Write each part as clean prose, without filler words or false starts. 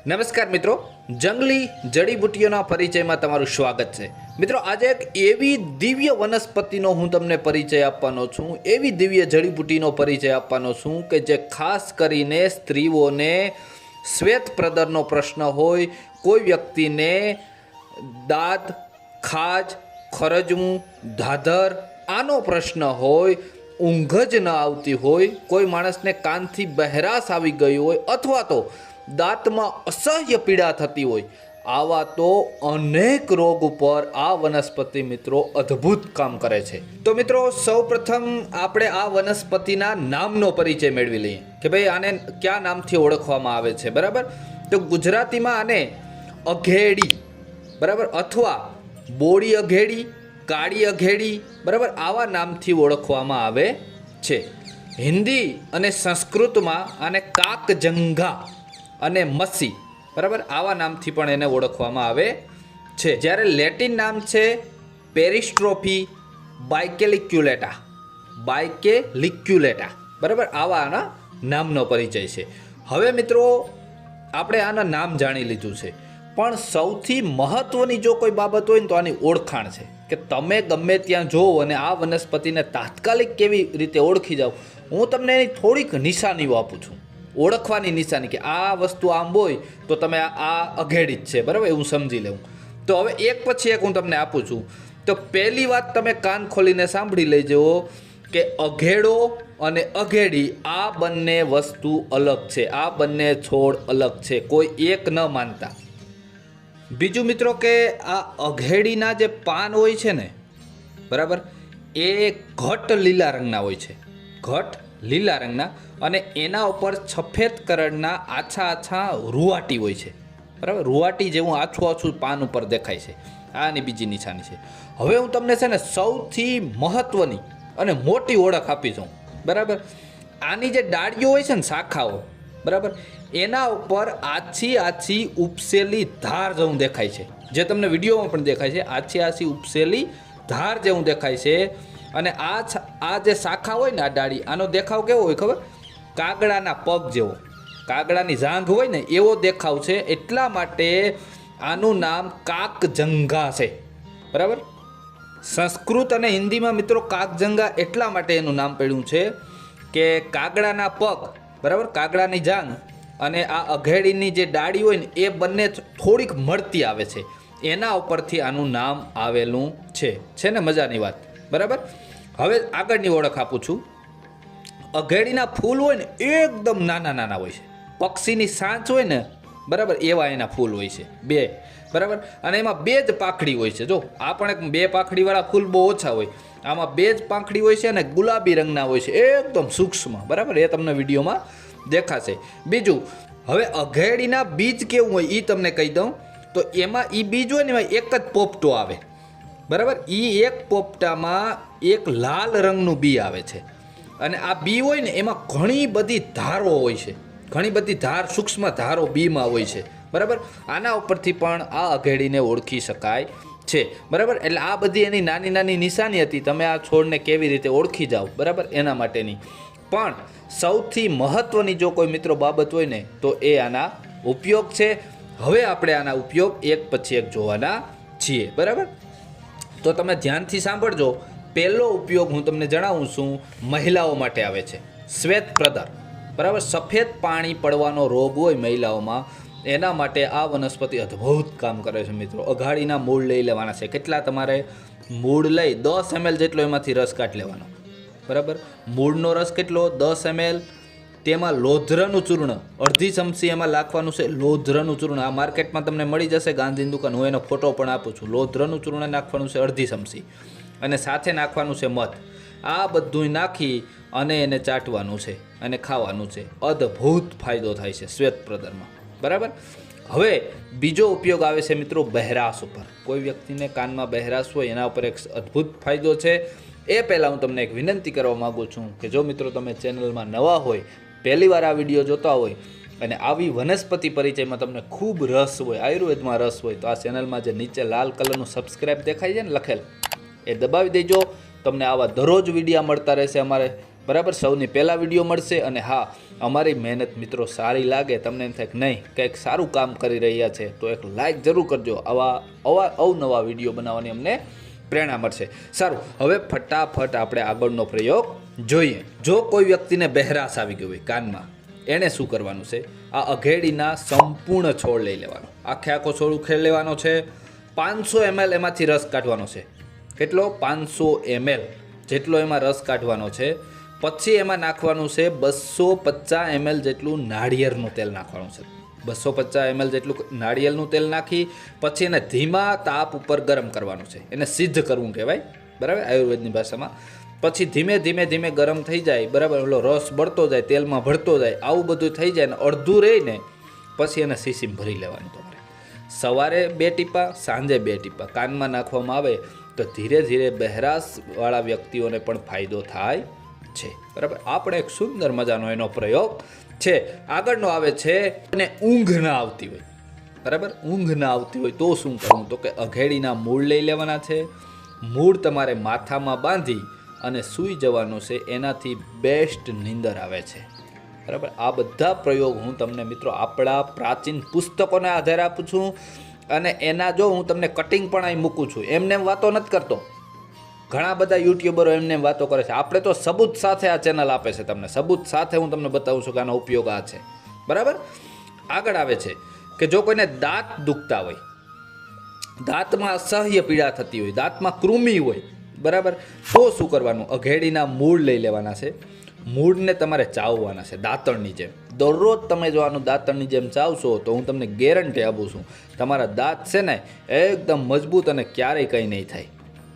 નમસ્કાર મિત્રો, જંગલી જડીબુટ્ટીઓના પરિચયમાં તમારું સ્વાગત છે। મિત્રો, આજે એક એવી દિવ્ય વનસ્પતિનો હું તમને પરિચય આપવાનો છું, એવી દિવ્ય જડીબુટ્ટીનો પરિચય આપવાનો છું કે જે ખાસ કરીને સ્ત્રીઓને શ્વેત પ્રદરનો પ્રશ્ન હોય, કોઈ વ્યક્તિને દાંત, ખાજ, ખરજવું, ધાધર આનો પ્રશ્ન હોય, ઊંઘ જ ન આવતી હોય, કોઈ માણસને કાનથી બહેરાશ આવી ગઈ હોય અથવા તો દાંતમાં અસહ્ય પીડા થતી હોય, આવા તો અનેક રોગ ઉપર આ વનસ્પતિ મિત્રો અદ્ભુત કામ કરે છે। તો મિત્રો, સૌપ્રથમ આપણે આ વનસ્પતિના નામનો પરિચય મેળવી લઈએ કે ભાઈ આને કયા નામથી ઓળખવામાં આવે છે। બરાબર, તો ગુજરાતીમાં આને અઘેડી, બરાબર, અથવા બોડી અઘેડી, કાળી અઘેડી, બરાબર, આવા નામથી ઓળખવામાં આવે છે। હિન્દી અને સંસ્કૃતમાં આને કાકજંઘા અને મસી, બરાબર, આવા નામથી પણ એને ઓળખવામાં આવે છે। જ્યારે લેટિન નામ છે પેરિસ્ટ્રોફી બાયકેલિક્યુલેટા, બરાબર, આવાના નામનો પરિચય છે। હવે મિત્રો, આપણે આના નામ જાણી લીધું છે, પણ સૌથી મહત્વની જો કોઈ બાબત હોય ને તો આની ઓળખાણ છે કે તમે ગમે ત્યાં જોવો અને આ વનસ્પતિને તાત્કાલિક કેવી રીતે ઓળખી જાઓ। હું તમને એની થોડીક નિશાનીઓ આપું છું, ઓળખવાની નિશાની કે આ વસ્તુ આમ હોય તો તમે આ અઘેડી જ છે, બરાબર, એવું સમજી લેવું। તો હવે એક પછી એક હું તમને આપું છું। તો પહેલી વાત તમે કાન ખોલીને સાંભળી લેજો કે અઘેડો અને અઘેડી આ બંને વસ્તુ અલગ છે, આ બંને છોડ અલગ છે, કોઈ એક ન માનતા। બીજું મિત્રો કે આ અઘેડીના જે પાન હોય છે ને, બરાબર, એ ઘટ લીલા રંગના હોય છે, ઘટ લીલા રંગના, અને એના ઉપર સફેદ કલરના આછા આછા રૂવાટી હોય છે, બરાબર, રૂવાટી જેવું આછું આછું પાન ઉપર દેખાય છે। આની બીજી નિશાની છે। હવે હું તમને છે ને સૌથી મહત્વની અને મોટી ઓળખ આપી છું, બરાબર। આની જે ડાળીઓ હોય છે ને, શાખાઓ, બરાબર, એના ઉપર આછી આછી ઉપસેલી ધાર જેવું દેખાય છે, જે તમને વિડીયોમાં પણ દેખાય છે, આછી આછી ઉપસેલી ધાર જેવું દેખાય છે। અને આ જે શાખા હોય ને, આ ડાળી, આનો દેખાવ કેવો હોય ખબર? કાગડાના પગ જેવો, કાગડાની જાંઘ હોય ને એવો દેખાવ છે, એટલા માટે આનું નામ કાકજંઘા છે, બરાબર। સંસ્કૃત અને હિન્દીમાં મિત્રો કાકજંઘા એટલા માટે એનું નામ પડ્યું છે કે કાગડાના પગ, બરાબર, કાગડાની જાંઘ અને આ અઘેડીની જે ડાળી હોય ને એ બંને થોડીક મળતી આવે છે, એના ઉપરથી આનું નામ આવેલું છે ને મજાની વાત, બરાબર। હવે આગળની ઓળખ આપું છું। અઘેડીના ફૂલ હોય ને એકદમ નાના નાના હોય છે, પક્ષીની સાંચ હોય ને, બરાબર, એવા એના ફૂલ હોય છે, બે, બરાબર, અને એમાં બે જ પાંખડી હોય છે। જો આ પણ એક બે પાંખડીવાળા ફૂલ બહુ ઓછા હોય, આમાં બે જ પાંખડી હોય છે અને ગુલાબી રંગના હોય છે, એકદમ સૂક્ષ્મ, બરાબર, એ તમને વિડીયોમાં દેખાશે। બીજું, હવે અઘેડીના બીજ કેવું હોય એ તમને કહી દઉં તો એમાં એ બીજ હોય ને એમાં એક જ પોપટો આવે, બરાબર, એ એક પોપટામાં એક લાલ રંગનું બી આવે છે, અને આ બી હોય ને એમાં ઘણી બધી ધારો હોય છે, ઘણી બધી ધાર, સૂક્ષ્મ ધારો બીમાં હોય છે, બરાબર। આના ઉપરથી પણ આ અઘેડીને ઓળખી શકાય છે, બરાબર। એટલે આ બધી એની નાની નાની નિશાની હતી, તમે આ છોડને કેવી રીતે ઓળખી જાઓ, બરાબર, એના માટેની। પણ સૌથી મહત્વની જો કોઈ મિત્રો બાબત હોય ને તો એ આના ઉપયોગ છે। હવે આપણે આના ઉપયોગ એક પછી એક જોવાના છીએ, બરાબર। તો તમે ધ્યાનથી સાંભળજો। પહેલો ઉપયોગ હું તમને જણાવું છું, મહિલાઓ માટે આવે છે, શ્વેત પ્રદર, બરાબર, સફેદ પાણી પડવાનો રોગ હોય મહિલાઓમાં, એના માટે આ વનસ્પતિ અદ્ભુત કામ કરે છે મિત્રો। અઘાડીના મૂળ લઈ લેવાના છે, કેટલા તમારે મૂળ લઈ 10 ml જેટલો એમાંથી રસ કાઢી લેવાનો, બરાબર। મૂળનો રસ કેટલો? 10 ml, તેમાં લોધરાનું ચૂર્ણ અડધી ચમચી એમાં નાખવાનું છે, લોધરાનું ચૂર્ણ, આ માર્કેટમાં તમને મળી જશે, ગાંધીની દુકાન, હું એનો ફોટો પણ આપું છું। લોધરાનું ચૂર્ણ નાખવાનું છે અડધી ચમચી, અને સાથે નાખવાનું છે મધ। આ બધું નાખી અને એને ચાટવાનું છે અને ખાવાનું છે, અદ્ભુત ફાયદો થાય છે શ્વેત પ્રદરમાં, બરાબર। હવે બીજો ઉપયોગ આવે છે મિત્રો બહેરાશ ઉપર, કોઈ વ્યક્તિને કાનમાં બહેરાશ હોય એના ઉપર એક અદ્ભુત ફાયદો છે। એ પહેલાં હું તમને એક વિનંતી કરવા માગું છું કે જો મિત્રો તમે ચેનલમાં નવા હોય, પહેલી વાર આ વિડીયો જોતા હોય અને આવી વનસ્પતિ પરિચયમાં તમને ખૂબ રસ હોય, આયુર્વેદમાં રસ હોય, તો આ ચેનલમાં જે નીચે લાલ કલરનું સબસ્ક્રાઈબ દેખાય છે ને લખેલ, એ દબાવી દેજો। તમને આવા દરરોજ વિડીયા મળતા રહેશે અમારે બરાબર, સૌની પહેલાં વિડીયો મળશે. અને હા, અમારી મહેનત મિત્રો સારી લાગે, તમને એમ થાય કે નહીં કંઈક સારું કામ કરી રહ્યા છે, તો એક લાઈક જરૂર કરજો. આવા અવનવા વિડીયો બનાવવાની અમને પ્રેરણા મળશે. સારું, હવે ફટાફટ આપણે આગળનો પ્રયોગ જોઈએ. જો કોઈ વ્યક્તિને બહેરાશ આવી ગઈ હોય કાનમાં, એણે શું કરવાનું છે? આ અઘેડીના સંપૂર્ણ છોડ લઈ લેવાનો, આખો છોડ ઉખેડી લેવાનો છે. 500 ml એમાંથી રસ કાઢવાનો છે. કેટલો? 500 ml જેટલો એમાં રસ કાઢવાનો છે. પછી એમાં નાખવાનું છે 250 ml જેટલું નાળિયેરનું તેલ નાખવાનું છે. 250 ml જેટલું નાળિયેરનું તેલ નાખી પછી એને ધીમા તાપ ઉપર ગરમ કરવાનું છે. એને સિદ્ધ કરવું કહેવાય, બરાબર, આયુર્વેદની ભાષામાં. પછી ધીમે ધીમે ધીમે ગરમ થઈ જાય, બરાબર, ઓલો રસ બળતો જાય, તેલમાં ભળતો જાય, આવું બધું થઈ જાય ને અડધું રહીને પછી એને શીશીમાં ભરી લેવાનું. તમારે સવારે 2 ટીપા, સાંજે 2 ટીપા કાનમાં નાખવામાં આવે તો ધીરે ધીરે બહેરાશવાળા વ્યક્તિઓને પણ ફાયદો થાય છે. બરાબર, આપણે એક સુંદર મજાનો એનો પ્રયોગ છે. આગળનો આવે છે અને ઊંઘ ના આવતી હોય, બરાબર, ઊંઘ ના આવતી હોય તો શું કરવું? તો કે અઘેડીના મૂળ લઈ લેવાના છે. મૂળ તમારે માથામાં બાંધી અને સૂઈ જવાનું છે. એનાથી બેસ્ટ નીંદર આવે છે. બરાબર, આ બધા પ્રયોગ હું તમને મિત્રો આપણા પ્રાચીન પુસ્તકોના આધારે આપું છું. અને એના જો હું તમને કટિંગ પણ અહીં મૂકું છું, એમને વાતો નથી કરતો. ઘણા બધા યુટ્યુબરો એમને વાતો કરે છે, આપણે તો સબૂત સાથે આ ચેનલ આપે છે તમને. સબૂત સાથે હું તમને બતાવું છું કે આનો ઉપયોગ આ છે. બરાબર, આગળ આવે છે કે જો કોઈને દાંત દુખતા હોય, દાંતમાં અસહ્ય પીડા થતી હોય, દાંતમાં કૃમિ હોય, બરાબર, તો શું કરવાનું? અઘેડીના મૂળ લઈ લેવાના છે. મૂળને તમારે ચાવવાના છે દાંતણની જેમ. દરરોજ તમે જો આનું દાંતણની જેમ ચાવશો તો હું તમને ગેરંટી આપું છું, તમારા દાંત છે ને એકદમ મજબૂત અને ક્યારેય કંઈ નહીં થાય.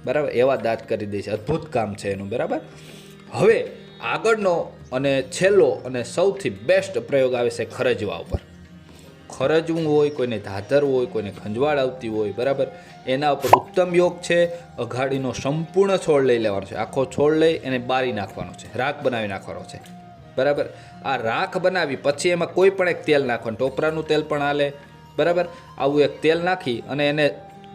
બરાબર, એવા દાંત કરી દે છે. અદ્ભુત કામ છે એનું. બરાબર, હવે આગળનો અને છેલ્લો અને સૌથી બેસ્ટ પ્રયોગ આવે છે ખરજવા ઉપર. ખરજવું હોય, કોઈને ધાધર હોય, કોઈને ખંજવાળ આવતી હોય, બરાબર, એના ઉપર ઉત્તમ યોગ છે. અઘાડીનો સંપૂર્ણ છોડ લઈ લેવાનો છે. આખો છોડ લઈ એને બારી નાખવાનો છે, રાખ બનાવી નાખવાનો છે. બરાબર, આ રાખ બનાવી પછી એમાં કોઈ પણ એક તેલ નાખવાનું, ટોપરાનું તેલ પણ હાલે. બરાબર, આવું એક તેલ નાખી અને એને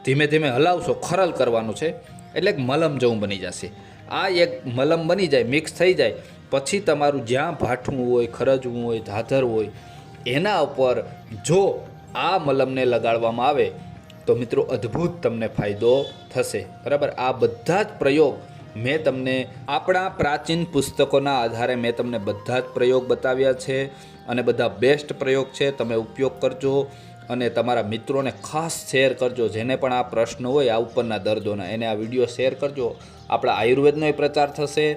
ધીમે ધીમે હલાવશો, ખરલ કરવાનું છે, એટલે એક મલમ જેવું બની જશે. આ એક મલમ બની જાય, મિક્સ થઈ જાય પછી તમારું જ્યાં ભાઠવું હોય, ખરજવું હોય, ધાધર હોય, એના ઉપર જો આ મલમને લગાડવામાં આવે તો મિત્રો અદ્ભુત તમને ફાયદો થશે. બરાબર, આ બધા જ પ્રયોગ મેં તમને આપણા પ્રાચીન પુસ્તકોના આધારે મેં તમને બધા જ પ્રયોગ બતાવ્યા છે અને બધા બેસ્ટ પ્રયોગ છે. તમે ઉપયોગ કરજો અને તમારા મિત્રોને ખાસ શેર કરજો. જેને પણ આ પ્રશ્ન હોય આ ઉપરના દર્દોના, એને આ વિડીયો શેર કરજો. આપણા આયુર્વેદનોય પ્રચાર થશે.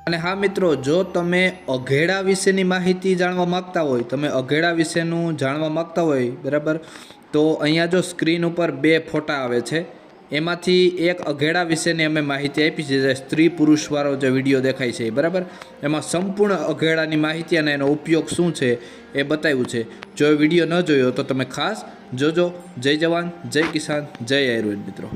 અને હા મિત્રો, જો તમે અઘેડા વિશેની માહિતી જાણવા માગતા હોય, તમે અઘેડા વિશેનું જાણવા માગતા હોય, બરાબર, તો અહીંયા જો સ્ક્રીન ઉપર 2 ફોટા આવે છે, એમાંથી એક અઘેડા વિશેની અમે માહિતી આપી છે, જે સ્ત્રી પુરુષવાળો જે વિડીયો દેખાય છે, બરાબર, એમાં સંપૂર્ણ અઘેડાની માહિતી અને એનો ઉપયોગ શું છે એ બતાવ્યું છે. જો એ વિડીયો ન જોયો તો તમે ખાસ જોજો. જય જવાન, જય કિસાન, જય આયુર્વેદ મિત્રો.